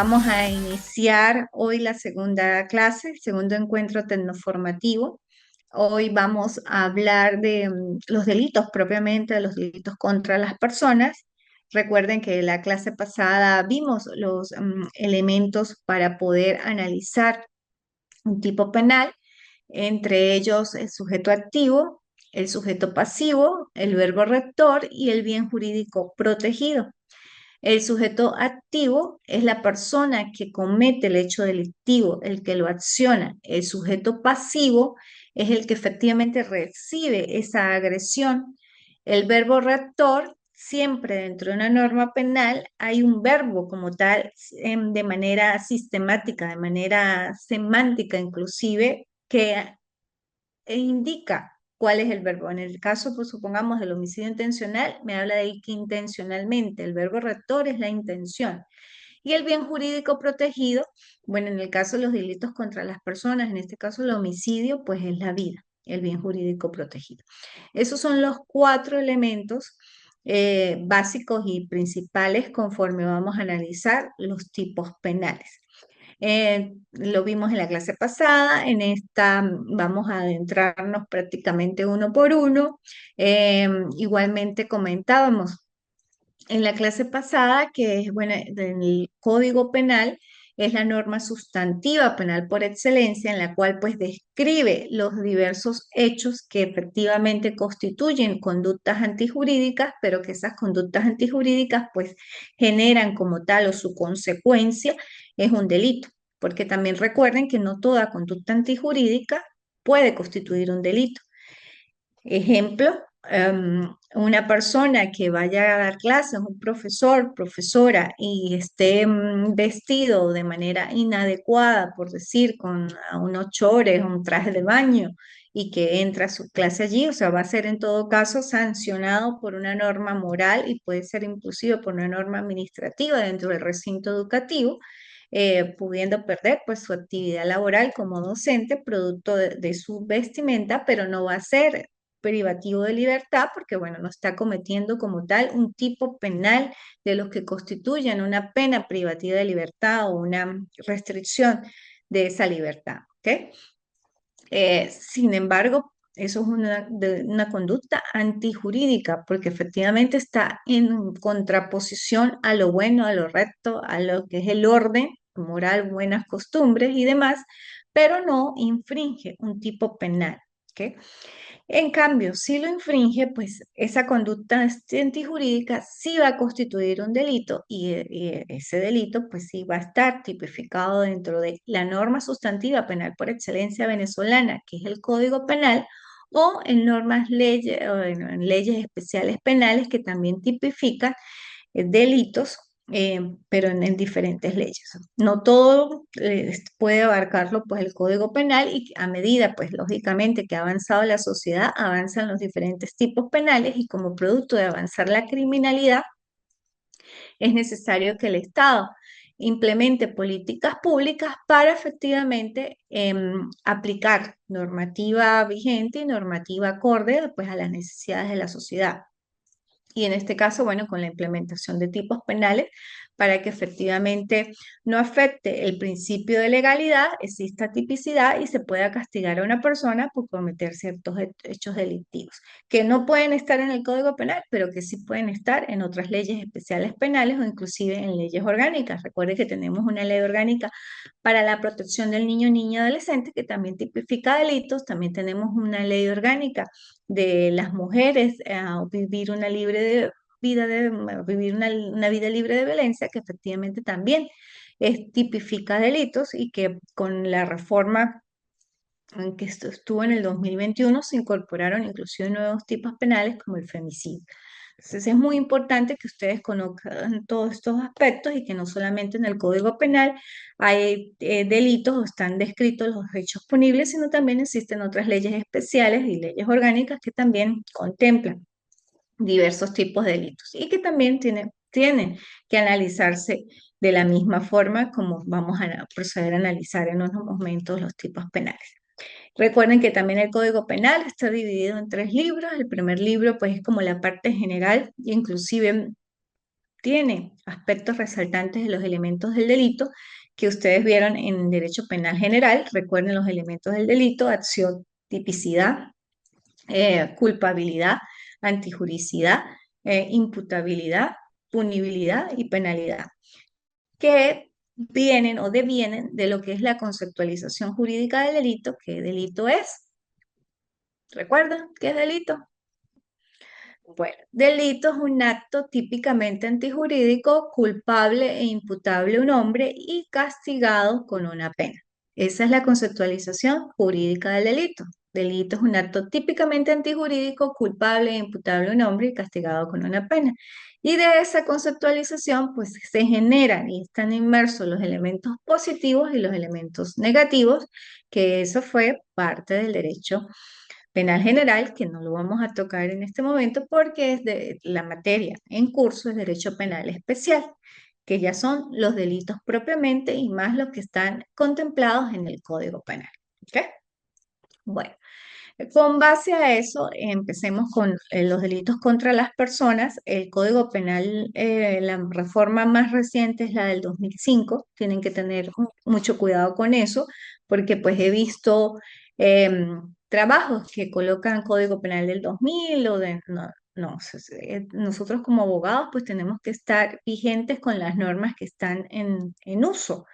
Vamos a iniciar hoy la segunda clase, el segundo encuentro tecnoformativo. Hoy vamos a hablar de los delitos propiamente, de los delitos contra las personas. Recuerden que la clase pasada vimos los elementos para poder analizar un tipo penal, entre ellos el sujeto activo, el sujeto pasivo, el verbo rector y el bien jurídico protegido. El sujeto activo es la persona que comete el hecho delictivo, el que lo acciona. El sujeto pasivo es el que efectivamente recibe esa agresión. El verbo rector, siempre dentro de una norma penal, hay un verbo como tal, de manera sistemática, de manera semántica inclusive, que indica cuál es el verbo. En el caso, pues, supongamos, del homicidio intencional, me habla de que intencionalmente. El verbo rector es la intención. Y el bien jurídico protegido, bueno, en el caso de los delitos contra las personas, en este caso el homicidio, pues es la vida, el bien jurídico protegido. Esos son los cuatro elementos básicos y principales conforme vamos a analizar los tipos penales. Lo vimos en la clase pasada, en esta vamos a adentrarnos prácticamente uno por uno. Igualmente comentábamos en la clase pasada que, bueno, el Código Penal es la norma sustantiva penal por excelencia en la cual pues describe los diversos hechos que efectivamente constituyen conductas antijurídicas, pero que esas conductas antijurídicas pues generan como tal o su consecuencia es un delito, porque también recuerden que no toda conducta antijurídica puede constituir un delito. Ejemplo, una persona que vaya a dar clases, un profesor, profesora, y esté vestido de manera inadecuada, por decir, con unos chores, un traje de baño, y que entra a su clase allí, o sea, va a ser en todo caso sancionado por una norma moral y puede ser inclusive por una norma administrativa dentro del recinto educativo, pudiendo perder pues su actividad laboral como docente producto de su vestimenta, pero no va a ser privativo de libertad porque, bueno, no está cometiendo como tal un tipo penal de los que constituyen una pena privativa de libertad o una restricción de esa libertad, ¿ok? Sin embargo, eso es una conducta antijurídica porque efectivamente está en contraposición a lo bueno, a lo recto, a lo que es el orden moral, buenas costumbres y demás, pero no infringe un tipo penal, ¿ok? En cambio, si lo infringe, pues esa conducta antijurídica sí va a constituir un delito y ese delito pues sí va a estar tipificado dentro de la norma sustantiva penal por excelencia venezolana, que es el Código Penal, o en normas leyes, o en leyes especiales penales que también tipifican delitos, pero en diferentes leyes. No todo puede abarcarlo pues el Código Penal y a medida pues lógicamente que ha avanzado la sociedad, avanzan los diferentes tipos penales y como producto de avanzar la criminalidad, es necesario que el Estado implemente políticas públicas para efectivamente aplicar normativa vigente y normativa acorde pues, a las necesidades de la sociedad. Y en este caso, bueno, con la implementación de tipos penales para que efectivamente no afecte el principio de legalidad, exista tipicidad y se pueda castigar a una persona por cometer ciertos hechos delictivos, que no pueden estar en el Código Penal, pero que sí pueden estar en otras leyes especiales penales o inclusive en leyes orgánicas. Recuerde que tenemos una ley orgánica para la protección del niño, niña y adolescente que también tipifica delitos, también tenemos una ley orgánica de las mujeres a vivir una vivir una vida libre de violencia, que efectivamente también tipifica delitos y que con la reforma en que esto estuvo en el 2021 se incorporaron inclusive nuevos tipos penales como el femicidio. Entonces es muy importante que ustedes conozcan todos estos aspectos y que no solamente en el Código Penal hay delitos o están descritos los hechos punibles, sino también existen otras leyes especiales y leyes orgánicas que también contemplan diversos tipos de delitos y que también tienen que analizarse de la misma forma como vamos a proceder a analizar en unos momentos los tipos penales. Recuerden que también el Código Penal está dividido en tres libros. El primer libro, pues, es como la parte general, inclusive tiene aspectos resaltantes de los elementos del delito que ustedes vieron en Derecho Penal General. Recuerden los elementos del delito: acción, tipicidad, culpabilidad, antijuricidad, imputabilidad, punibilidad y penalidad, que vienen o devienen de lo que es la conceptualización jurídica del delito. ¿Qué delito es? ¿Recuerdan qué es delito? Bueno, delito es un acto típicamente antijurídico, culpable e imputable a un hombre y castigado con una pena. Esa es la conceptualización jurídica del delito. Delito es un acto típicamente antijurídico, culpable e imputable a un hombre y castigado con una pena. Y de esa conceptualización, pues se generan y están inmersos los elementos positivos y los elementos negativos, que eso fue parte del derecho penal general, que no lo vamos a tocar en este momento porque es de la materia en curso, es derecho penal especial, que ya son los delitos propiamente y más los que están contemplados en el Código Penal. ¿Ok? Bueno, con base a eso, empecemos con los delitos contra las personas. El Código Penal, la reforma más reciente es la del 2005. Tienen que tener mucho cuidado con eso, porque pues he visto trabajos que colocan Código Penal del 2000 o de... No, no, nosotros como abogados pues tenemos que estar vigentes con las normas que están en uso.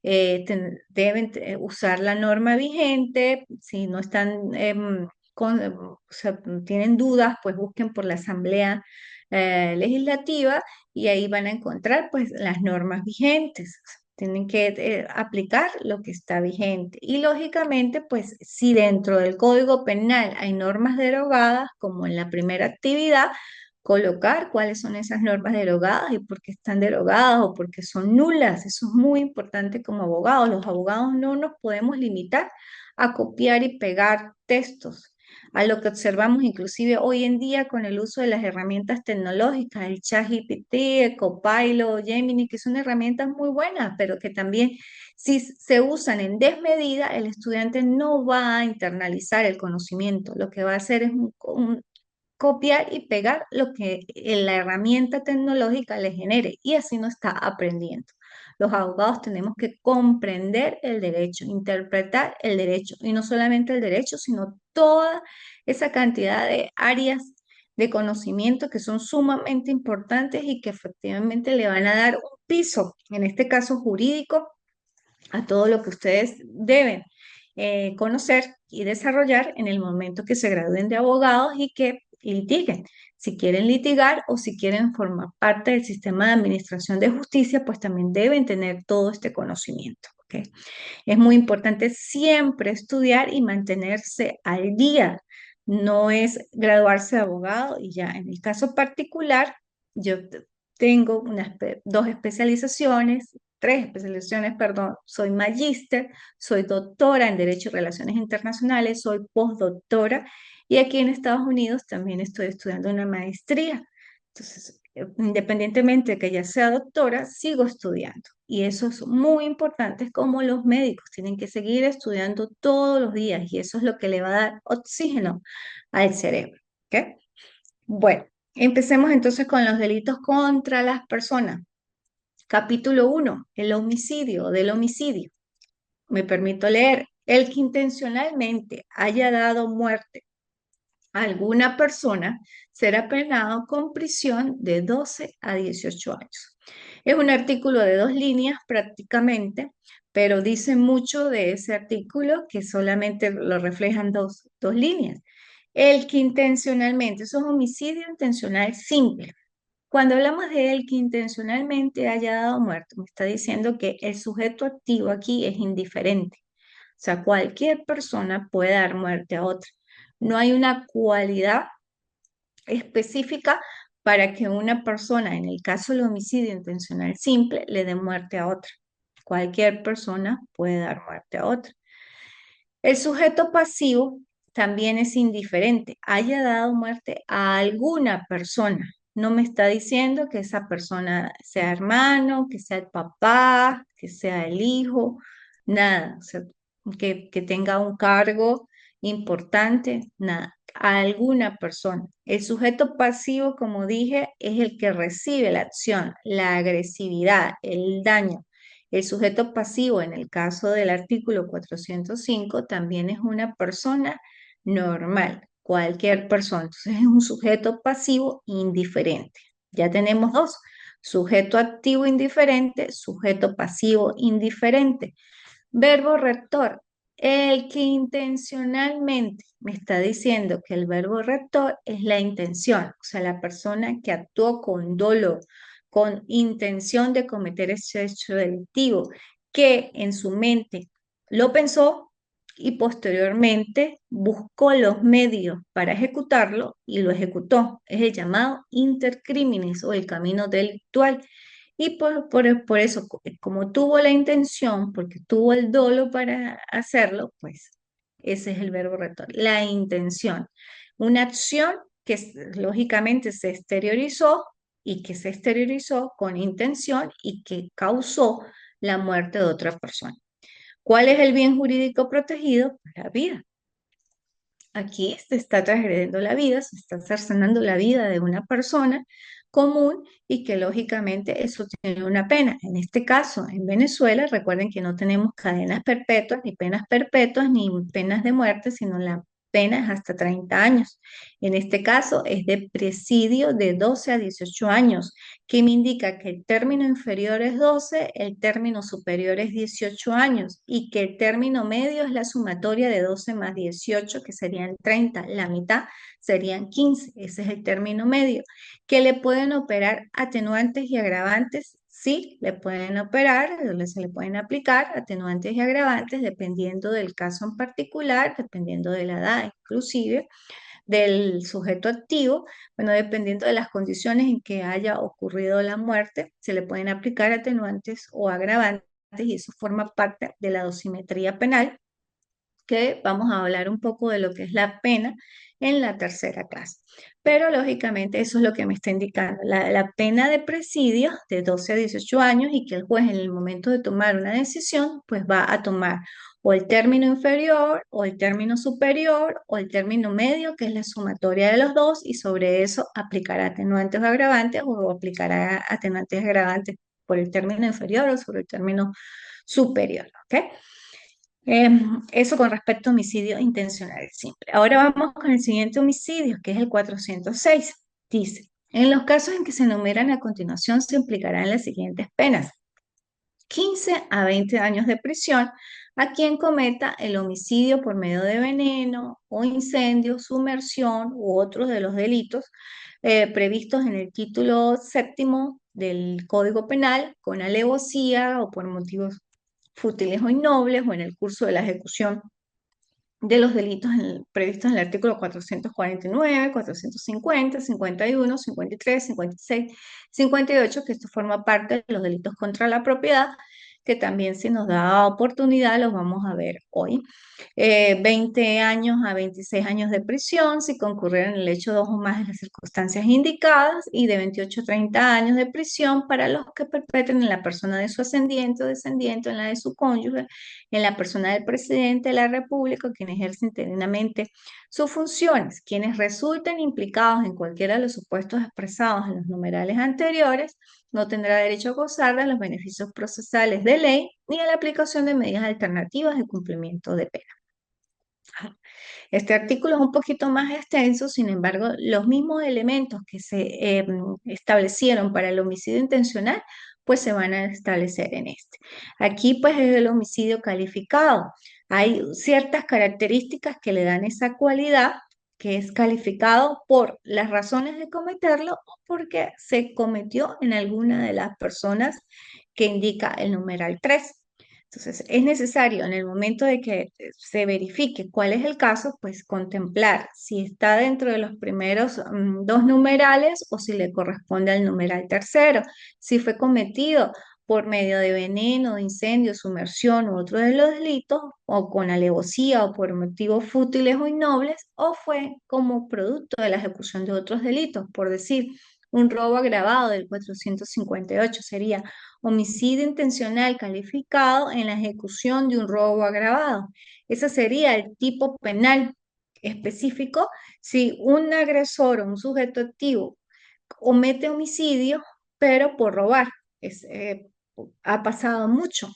Deben usar la norma vigente. Si no están o sea, tienen dudas, pues busquen por la Asamblea Legislativa y ahí van a encontrar pues las normas vigentes. Tienen que aplicar lo que está vigente. Y lógicamente, pues si dentro del Código Penal hay normas derogadas, como en la primera actividad, colocar cuáles son esas normas derogadas y por qué están derogadas o por qué son nulas. Eso es muy importante como abogados. Los abogados no nos podemos limitar a copiar y pegar textos, a lo que observamos inclusive hoy en día con el uso de las herramientas tecnológicas, el ChatGPT, el Copilot, Gemini, que son herramientas muy buenas, pero que también si se usan en desmedida, el estudiante no va a internalizar el conocimiento. Lo que va a hacer es copiar y pegar lo que la herramienta tecnológica le genere y así no está aprendiendo. Los abogados tenemos que comprender el derecho, interpretar el derecho y no solamente el derecho, sino toda esa cantidad de áreas de conocimiento que son sumamente importantes y que efectivamente le van a dar un piso, en este caso jurídico, a todo lo que ustedes deben conocer y desarrollar en el momento que se gradúen de abogados y que litiguen. Si quieren litigar o si quieren formar parte del sistema de administración de justicia, pues también deben tener todo este conocimiento. ¿Ok? Es muy importante siempre estudiar y mantenerse al día. No es graduarse de abogado y ya. En el caso particular, yo tengo dos especializaciones, tres especializaciones, perdón. Soy magíster, soy doctora en Derecho y Relaciones Internacionales, soy postdoctora y aquí en Estados Unidos también estoy estudiando una maestría. Entonces, independientemente de que ya sea doctora, sigo estudiando. Y eso es muy importante, es como los médicos, tienen que seguir estudiando todos los días y eso es lo que le va a dar oxígeno al cerebro. ¿Ok? Bueno, empecemos entonces con los delitos contra las personas. Capítulo 1, el homicidio, del homicidio. Me permito leer: el que intencionalmente haya dado muerte alguna persona será penado con prisión de 12 a 18 años. Es un artículo de dos líneas prácticamente, pero dice mucho de ese artículo que solamente lo reflejan dos líneas. El que intencionalmente, eso es homicidio intencional simple. Cuando hablamos de el que intencionalmente haya dado muerte, me está diciendo que el sujeto activo aquí es indiferente. O sea, cualquier persona puede dar muerte a otra. No hay una cualidad específica para que una persona, en el caso del homicidio intencional simple, le dé muerte a otra. Cualquier persona puede dar muerte a otra. El sujeto pasivo también es indiferente. Haya dado muerte a alguna persona. No me está diciendo que esa persona sea hermano, que sea el papá, que sea el hijo, nada. O sea, que tenga un cargo importante, nada. a alguna persona. El sujeto pasivo, como dije, es el que recibe la acción, la agresividad, el daño. El sujeto pasivo, en el caso del artículo 405, también es una persona normal, cualquier persona. Entonces es un sujeto pasivo indiferente. Ya tenemos dos, sujeto activo indiferente, sujeto pasivo indiferente. Verbo rector, el que intencionalmente me está diciendo que el verbo rector es la intención, o sea, la persona que actuó con dolo, con intención de cometer ese hecho delictivo, que en su mente lo pensó y posteriormente buscó los medios para ejecutarlo y lo ejecutó. Es el llamado intercriminis o el camino delictual. Y por eso, como tuvo la intención, porque tuvo el dolo para hacerlo, pues ese es el verbo rector, la intención. Una acción que lógicamente se exteriorizó y que se exteriorizó con intención y que causó la muerte de otra persona. ¿Cuál es el bien jurídico protegido? Pues la vida. Aquí se está transgrediendo la vida, se está cercenando la vida de una persona común y que lógicamente eso tiene una pena. En este caso, en Venezuela, recuerden que no tenemos cadenas perpetuas, ni penas perpetuas, ni penas de muerte, sino la pena es hasta 30 años. En este caso es de presidio de 12 a 18 años, que me indica que el término inferior es 12, el término superior es 18 años y que el término medio es la sumatoria de 12 más 18, que serían 30, la mitad serían 15, ese es el término medio. ¿Que le pueden operar atenuantes y agravantes? Sí, le pueden operar, se le pueden aplicar atenuantes y agravantes dependiendo del caso en particular, dependiendo de la edad inclusive del sujeto activo, bueno, dependiendo de las condiciones en que haya ocurrido la muerte, se le pueden aplicar atenuantes o agravantes y eso forma parte de la dosimetría penal, que vamos a hablar un poco de lo que es la pena en la tercera clase. Pero lógicamente eso es lo que me está indicando, la pena de presidio de 12 a 18 años y que el juez en el momento de tomar una decisión, pues va a tomar o el término inferior o el término superior o el término medio, que es la sumatoria de los dos, y sobre eso aplicará atenuantes o agravantes o aplicará atenuantes y agravantes por el término inferior o sobre el término superior, ¿ok? Eso con respecto a homicidio intencional simple. Ahora vamos con el siguiente homicidio, que es el 406. Dice, en los casos en que se enumeran a continuación se implicarán las siguientes penas: 15 a 20 años de prisión a quien cometa el homicidio por medio de veneno o incendio, sumersión u otros de los delitos previstos en el título séptimo del Código Penal con alevosía o por motivos fútiles o innobles o en el curso de la ejecución de los delitos previstos en el artículo 449, 450, 51, 53, 56, 58, que esto forma parte de los delitos contra la propiedad, que también si nos da oportunidad los vamos a ver hoy. 20 años a 26 años de prisión si concurrieron en el hecho dos o más de las circunstancias indicadas y de 28 a 30 años de prisión para los que perpetren en la persona de su ascendiente o descendiente, en la de su cónyuge, en la persona del presidente de la República, quien ejerce interinamente sus funciones, quienes resulten implicados en cualquiera de los supuestos expresados en los numerales anteriores, no tendrá derecho a gozar de los beneficios procesales de ley ni a la aplicación de medidas alternativas de cumplimiento de pena. Este artículo es un poquito más extenso, sin embargo, los mismos elementos que se establecieron para el homicidio intencional, pues se van a establecer en este. Aquí, pues, es el homicidio calificado. Hay ciertas características que le dan esa cualidad, que es calificado por las razones de cometerlo o porque se cometió en alguna de las personas que indica el numeral 3. Entonces, es necesario en el momento de que se verifique cuál es el caso, pues contemplar si está dentro de los primeros dos numerales o si le corresponde al numeral tercero, si fue cometido por medio de veneno, incendio, sumersión u otro de los delitos, o con alevosía o por motivos fútiles o innobles, o fue como producto de la ejecución de otros delitos, por decir, un robo agravado del 458 sería homicidio intencional calificado en la ejecución de un robo agravado. Ese sería el tipo penal específico, si un agresor o un sujeto activo comete homicidio, pero por robar. Ha pasado mucho.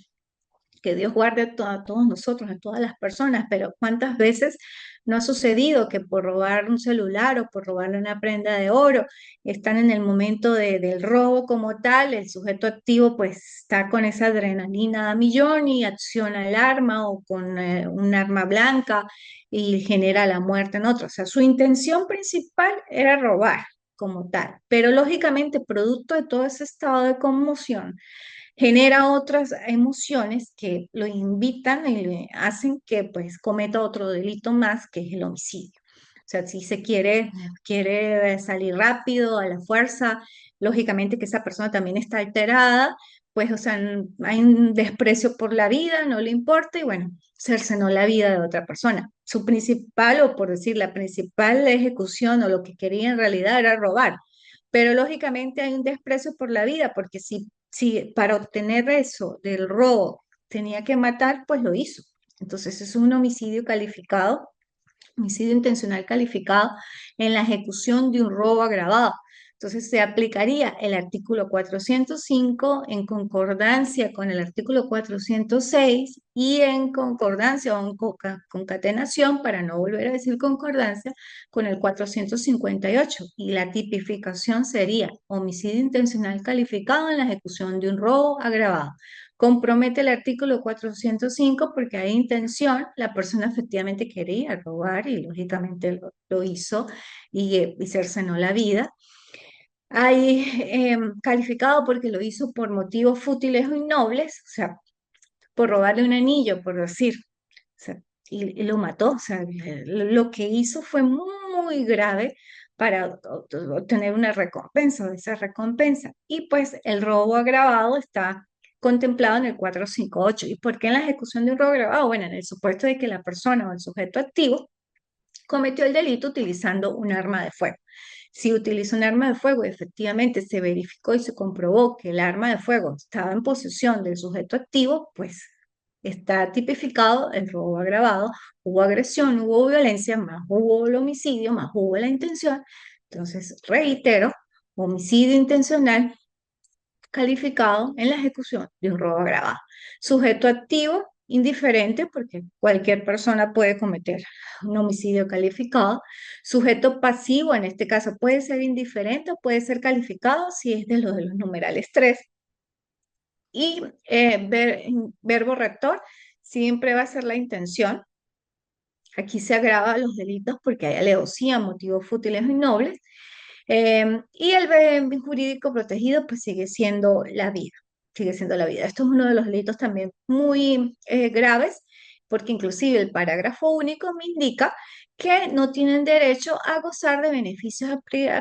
Que Dios guarde a todos nosotros, a todas las personas, pero ¿cuántas veces no ha sucedido que por robar un celular o por robarle una prenda de oro, están en el momento del robo como tal, el sujeto activo pues está con esa adrenalina a millón y acciona el arma o con un arma blanca y genera la muerte en otro? O sea, su intención principal era robar como tal, pero lógicamente producto de todo ese estado de conmoción, genera otras emociones que lo invitan y le hacen que pues cometa otro delito más, que es el homicidio. O sea, si se quiere salir rápido, a la fuerza, lógicamente que esa persona también está alterada, pues, o sea, hay un desprecio por la vida, no le importa y bueno, cercenó la vida de otra persona. Su principal, o por decir, la principal ejecución o lo que quería en realidad era robar. Pero lógicamente hay un desprecio por la vida, porque si para obtener eso del robo tenía que matar, pues lo hizo. Entonces es un homicidio calificado, homicidio intencional calificado en la ejecución de un robo agravado. Entonces se aplicaría el artículo 405 en concordancia con el artículo 406 y en concordancia o en concatenación, para no volver a decir concordancia, con el 458. Y la tipificación sería homicidio intencional calificado en la ejecución de un robo agravado. Compromete el artículo 405 porque hay intención, la persona efectivamente quería robar y lógicamente lo hizo y cercenó la vida. Hay calificado porque lo hizo por motivos fútiles o innobles, o sea, por robarle un anillo, por decir, o sea, y lo mató, o sea, lo que hizo fue muy grave para obtener una recompensa, o esa recompensa. Y pues el robo agravado está contemplado en el 458. ¿Y por qué en la ejecución de un robo agravado? Bueno, en el supuesto de que la persona o el sujeto activo cometió el delito utilizando un arma de fuego. Si utilizó un arma de fuego y efectivamente se verificó y se comprobó que el arma de fuego estaba en posesión del sujeto activo, pues está tipificado el robo agravado. Hubo agresión, hubo violencia, más hubo el homicidio, más hubo la intención. Entonces, reitero, homicidio intencional calificado en la ejecución de un robo agravado. Sujeto activo, indiferente, porque cualquier persona puede cometer un homicidio calificado. Sujeto pasivo, en este caso, puede ser indiferente o puede ser calificado si es de los numerales 3. Y verbo rector siempre va a ser la intención. Aquí se agrava los delitos porque hay alevosía, motivos fútiles o innobles. Y el bien jurídico protegido pues sigue siendo la vida, sigue siendo la vida. Esto es uno de los delitos también muy graves, porque inclusive el parágrafo único me indica que no tienen derecho a gozar de beneficios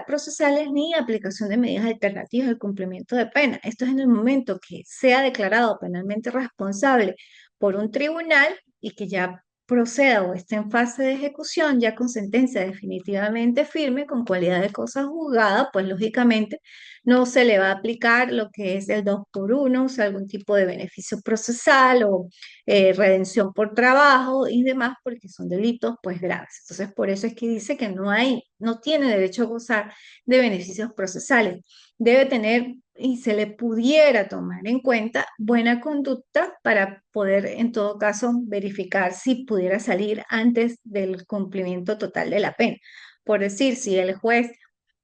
procesales ni aplicación de medidas alternativas al cumplimiento de pena. Esto es en el momento que sea declarado penalmente responsable por un tribunal y que ya proceda o esté en fase de ejecución, ya con sentencia definitivamente firme, con cualidad de cosa juzgada, pues lógicamente no se le va a aplicar lo que es el 2 por 1, o sea, algún tipo de beneficio procesal o redención por trabajo y demás, porque son delitos pues graves. Entonces, por eso es que dice que no tiene derecho a gozar de beneficios procesales. Debe tener y se le pudiera tomar en cuenta buena conducta para poder, en todo caso, verificar si pudiera salir antes del cumplimiento total de la pena. Por decir, si el juez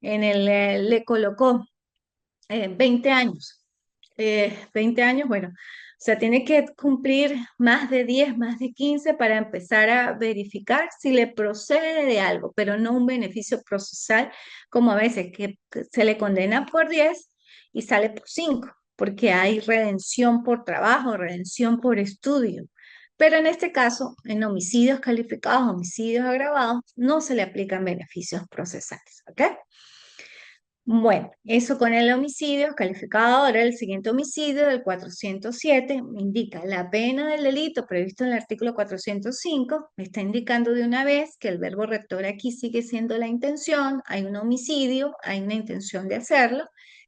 le colocó 20 años, 20 años, bueno, o sea, tiene que cumplir más de 10, más de 15 para empezar a verificar si le procede de algo, pero no un beneficio procesal, como a veces que se le condena por 10 y sale por 5, porque hay redención por trabajo, redención por estudio. Pero en este caso, en homicidios calificados, homicidios agravados, no se le aplican beneficios procesales, ¿ok? Bueno, eso con el homicidio calificado. Ahora el siguiente homicidio del 407 me indica la pena del delito previsto en el artículo 405. Me está indicando de una vez que el verbo rector aquí sigue siendo la intención. Hay un homicidio, hay una intención de hacerlo.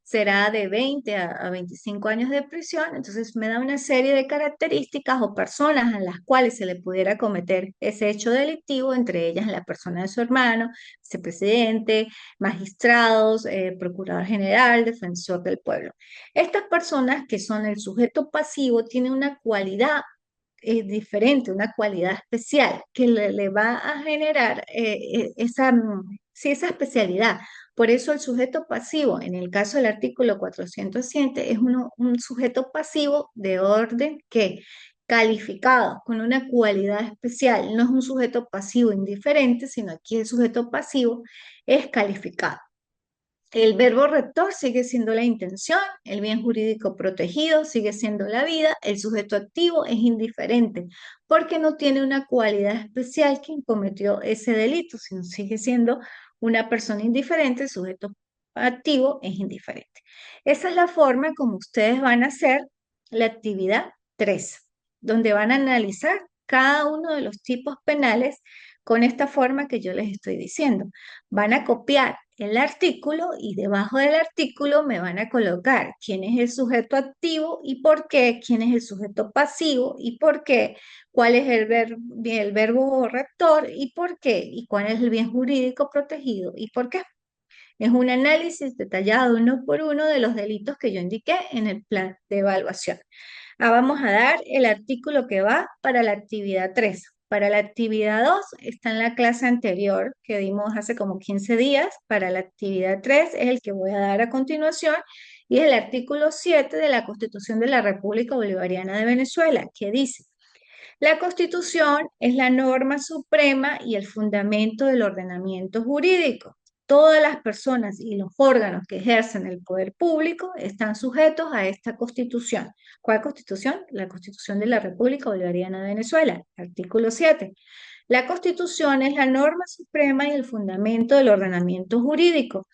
será de 20 a 25 años de prisión. Entonces me da una serie de características o personas a las cuales se le pudiera cometer ese hecho delictivo, entre ellas la persona de su hermano, vicepresidente, magistrados, procurador general, defensor del pueblo. Estas personas que son el sujeto pasivo tienen una cualidad diferente, una cualidad especial que le va a generar sí, esa especialidad. Por eso el sujeto pasivo, en el caso del artículo 407, es un sujeto pasivo de orden que calificado con una cualidad especial. No es un sujeto pasivo indiferente, sino aquí el sujeto pasivo es calificado. El verbo rector sigue siendo la intención, el bien jurídico protegido sigue siendo la vida, el sujeto activo es indiferente porque no tiene una cualidad especial quien cometió ese delito, sino sigue siendo una persona indiferente, el sujeto activo es indiferente. Esa es la forma como ustedes van a hacer la actividad 3, donde van a analizar cada uno de los tipos penales con esta forma que yo les estoy diciendo. Van a copiar el artículo y debajo del artículo me van a colocar quién es el sujeto activo y por qué, quién es el sujeto pasivo y por qué, cuál es el verbo rector y por qué, y cuál es el bien jurídico protegido y por qué. Es un análisis detallado uno por uno de los delitos que yo indiqué en el plan de evaluación. Vamos a dar el artículo que va para la actividad 3. Para la actividad 2 está en la clase anterior que dimos hace como 15 días. Para la actividad 3 es el que voy a dar a continuación y es el artículo 7 de la Constitución de la República Bolivariana de Venezuela, que dice: la Constitución es la norma suprema y el fundamento del ordenamiento jurídico. Todas las personas y los órganos que ejercen el poder público están sujetos a esta Constitución. ¿Cuál Constitución? La Constitución de la República Bolivariana de Venezuela, artículo 7. La Constitución es la norma suprema y el fundamento del ordenamiento jurídico.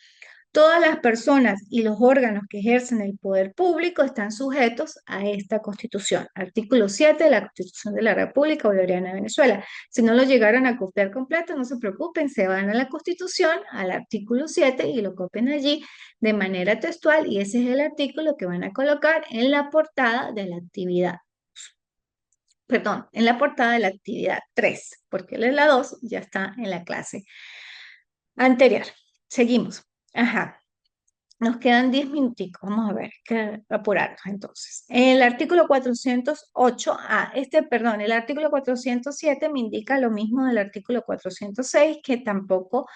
Todas las personas y los órganos que ejercen el poder público están sujetos a esta Constitución. Artículo 7 de la Constitución de la República Bolivariana de Venezuela. Si no lo llegaron a copiar completo, no se preocupen, se van a la Constitución, al artículo 7 y lo copian allí de manera textual y ese es el artículo que van a colocar en la portada de la actividad. Perdón, en la portada de la actividad 3, porque la 2 ya está en la clase anterior. Seguimos. Ajá. Nos quedan 10 minuticos. Vamos a ver, que apurarnos entonces. El artículo 408, perdón, el artículo 407 me indica lo mismo del artículo 406, que tampoco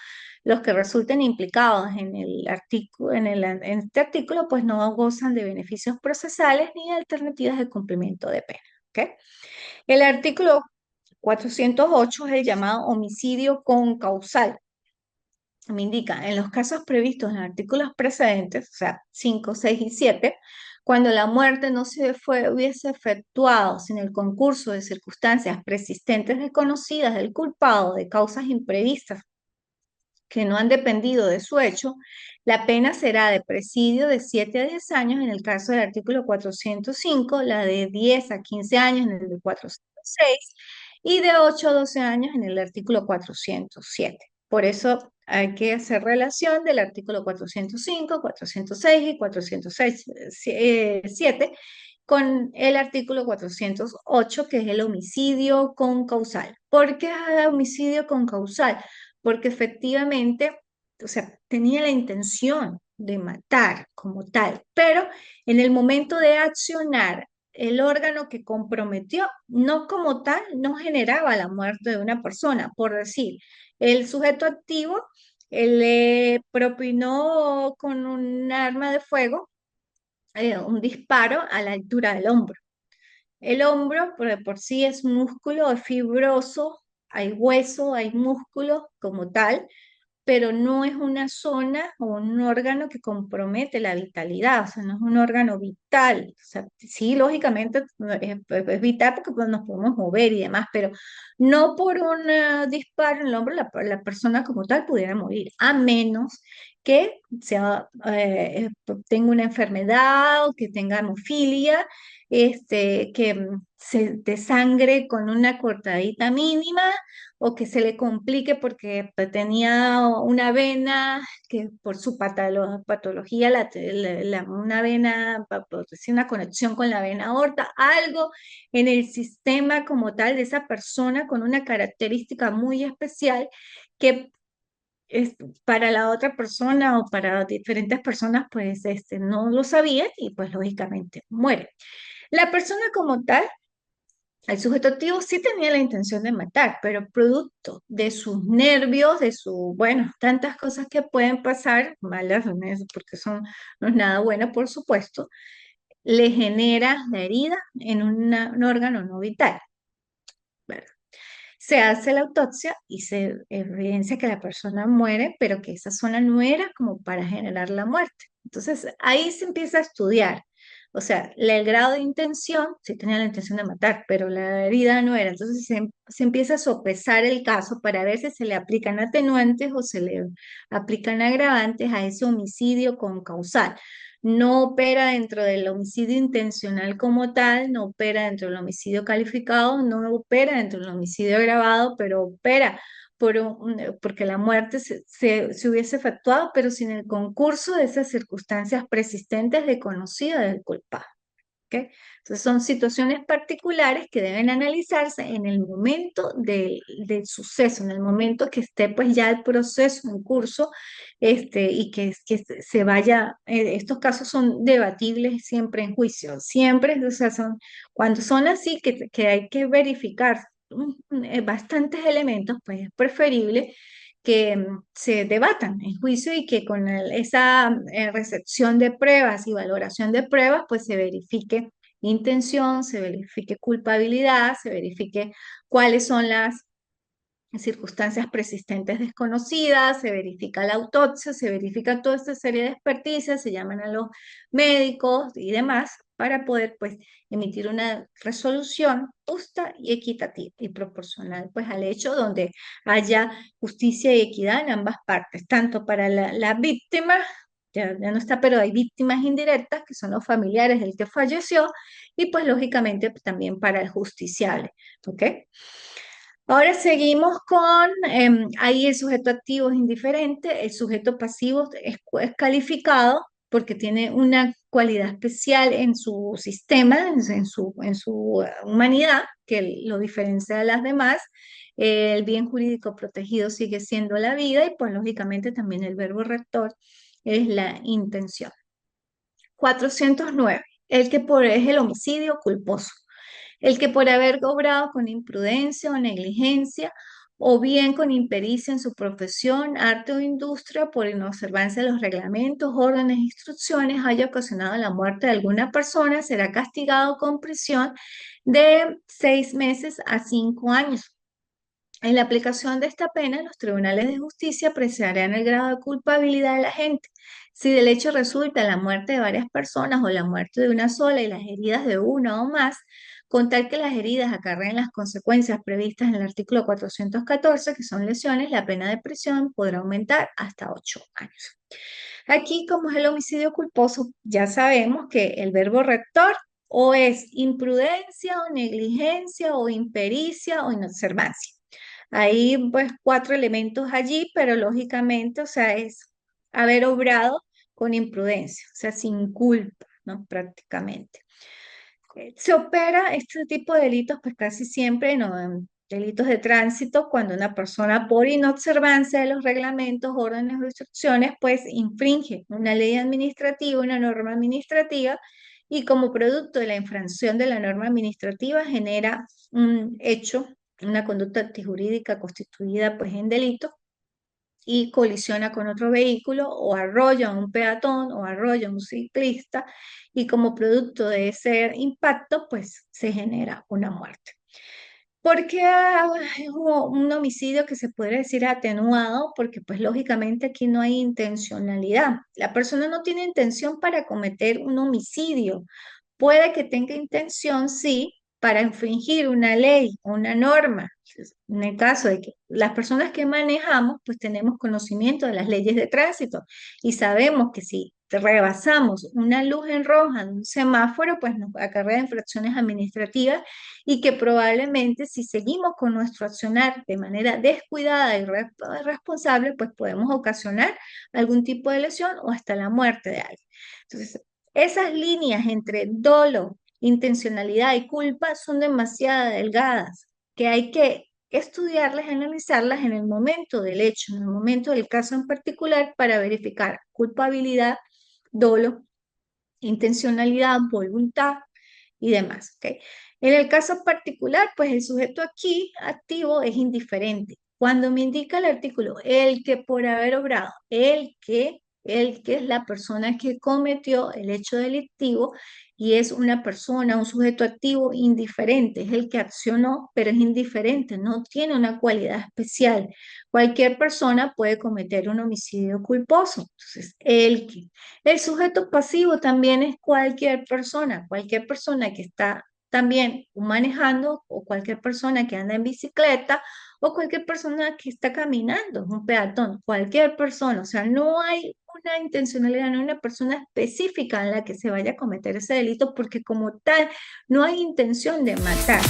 los que resulten implicados en el artículo, en este artículo, pues no gozan de beneficios procesales ni alternativas de cumplimiento de pena. ¿Ok? El artículo 408 es el llamado homicidio concausal. Me indica, en los casos previstos en los artículos precedentes, o sea, 5, 6 y 7, cuando la muerte no hubiese efectuado sin el concurso de circunstancias persistentes desconocidas del culpado de causas imprevistas que no han dependido de su hecho, la pena será de presidio de 7 a 10 años en el caso del artículo 405, la de 10 a 15 años en el de 406 y de 8 a 12 años en el artículo 407. Por eso hay que hacer relación del artículo 405, 406 y 407 con el artículo 408, que es el homicidio concausal. ¿Por qué es homicidio concausal? Porque efectivamente, o sea, tenía la intención de matar como tal, pero en el momento de accionar, el órgano que comprometió, no como tal, no generaba la muerte de una persona. Por decir, el sujeto activo le propinó con un arma de fuego un disparo a la altura del hombro. El hombro por sí es músculo, es fibroso, hay hueso, hay músculo como tal, pero no es una zona o un órgano que compromete la vitalidad, o sea, no es un órgano vital. O sea, sí, lógicamente es vital porque pues, nos podemos mover y demás, pero no por un disparo en el hombro la persona como tal pudiera morir, a menos tenga una enfermedad o que tenga hemofilia, que se desangre con una cortadita mínima o que se le complique porque tenía una vena que por su patología, una vena, por decir, una conexión con la vena aorta, algo en el sistema como tal de esa persona con una característica muy especial que es, para la otra persona o para diferentes personas, pues no lo sabía y pues lógicamente muere. La persona como tal, el sujeto activo sí tenía la intención de matar, pero producto de sus nervios, bueno, tantas cosas que pueden pasar, malas, porque son, no es nada bueno, por supuesto, le genera la herida en un órgano no vital. ¿Verdad? Se hace la autopsia y se evidencia que la persona muere, pero que esa zona no era como para generar la muerte. Entonces ahí se empieza a estudiar. O sea, el grado de intención, sí tenía la intención de matar, pero la herida no era. Entonces se empieza a sopesar el caso para ver si se le aplican atenuantes o se le aplican agravantes a ese homicidio con causal. No opera dentro del homicidio intencional como tal, no opera dentro del homicidio calificado, no opera dentro del homicidio agravado, pero opera porque la muerte se hubiese efectuado, pero sin el concurso de esas circunstancias persistentes de conocida del culpable. ¿Ok? Entonces son situaciones particulares que deben analizarse en el momento del suceso, en el momento que esté pues ya el proceso en curso, y que se vaya, estos casos son debatibles siempre en juicio, siempre, o sea, cuando son así que hay que verificar bastantes elementos, pues es preferible que se debatan en juicio y que con esa recepción de pruebas y valoración de pruebas, pues se verifique intención, se verifique culpabilidad, se verifique cuáles son las circunstancias persistentes desconocidas, se verifica la autopsia, se verifica toda esta serie de experticias, se llaman a los médicos y demás para poder pues emitir una resolución justa y equitativa y proporcional pues al hecho donde haya justicia y equidad en ambas partes, tanto para la víctima, ya no está, pero hay víctimas indirectas que son los familiares del que falleció y pues lógicamente pues, también para el justiciable, ¿ok? Ahora seguimos con, ahí el sujeto activo es indiferente, el sujeto pasivo es calificado porque tiene una cualidad especial en su sistema, en su humanidad, que lo diferencia de las demás. El bien jurídico protegido sigue siendo la vida y pues lógicamente también el verbo rector es la intención. 409. Es el homicidio culposo. El que por haber obrado con imprudencia o negligencia, o bien con impericia en su profesión, arte o industria, por inobservancia de los reglamentos, órdenes e instrucciones, haya ocasionado la muerte de alguna persona, será castigado con prisión de 6 meses a 5 años. En la aplicación de esta pena, los tribunales de justicia apreciarán el grado de culpabilidad de la gente. Si del hecho resulta la muerte de varias personas o la muerte de una sola y las heridas de una o más, con tal que las heridas acarreen las consecuencias previstas en el artículo 414, que son lesiones, la pena de prisión podrá aumentar hasta 8 años. Aquí, como es el homicidio culposo, ya sabemos que el verbo rector o es imprudencia o negligencia o impericia o inobservancia. Hay pues 4 elementos allí, pero lógicamente, o sea, es haber obrado con imprudencia, o sea, sin culpa, ¿no? Prácticamente. Se opera este tipo de delitos pues casi siempre, ¿no? En delitos de tránsito, cuando una persona por inobservancia de los reglamentos, órdenes o instrucciones, pues infringe una ley administrativa, una norma administrativa, y como producto de la infracción de la norma administrativa genera un hecho, una conducta antijurídica constituida pues en delito y colisiona con otro vehículo o arrolla a un peatón o arrolla a un ciclista y como producto de ese impacto pues se genera una muerte. Porque hubo un homicidio que se puede decir atenuado, porque pues lógicamente aquí no hay intencionalidad. La persona no tiene intención para cometer un homicidio. Puede que tenga intención, sí, para infringir una ley, una norma. En el caso de que las personas que manejamos, pues tenemos conocimiento de las leyes de tránsito y sabemos que si rebasamos una luz en roja de un semáforo, pues nos acarrea infracciones administrativas y que probablemente si seguimos con nuestro accionar de manera descuidada y irresponsable, pues podemos ocasionar algún tipo de lesión o hasta la muerte de alguien. Entonces, esas líneas entre dolo, intencionalidad y culpa son demasiado delgadas, que hay que estudiarlas, analizarlas en el momento del hecho, en el momento del caso en particular, para verificar culpabilidad, dolo, intencionalidad, voluntad y demás. ¿Ok? En el caso particular, pues el sujeto aquí activo es indiferente. Cuando me indica el artículo, el que por haber obrado, el que es la persona que cometió el hecho delictivo y es una persona, un sujeto activo indiferente, es el que accionó, pero es indiferente, no tiene una cualidad especial. Cualquier persona puede cometer un homicidio culposo. Entonces, el sujeto pasivo también es cualquier persona que está también manejando o cualquier persona que anda en bicicleta o cualquier persona que está caminando, un peatón, cualquier persona, o sea, no hay una intencionalidad, no hay una persona específica en la que se vaya a cometer ese delito porque como tal no hay intención de matar.